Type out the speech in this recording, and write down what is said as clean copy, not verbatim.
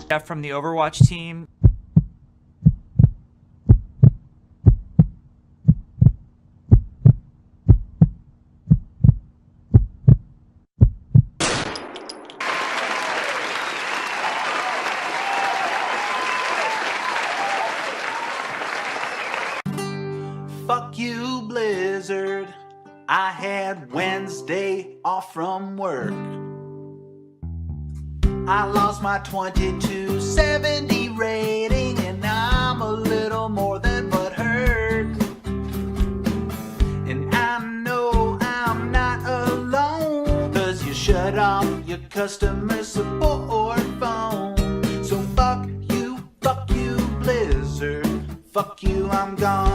Jeff from the Overwatch team. Fuck you, Blizzard. I had Wednesday off from work. I lost my 2270 rating, and I'm a little more than butthurt. And I know I'm not alone, 'cause you shut off your customer support phone. So fuck you, Blizzard. Fuck you, I'm gone.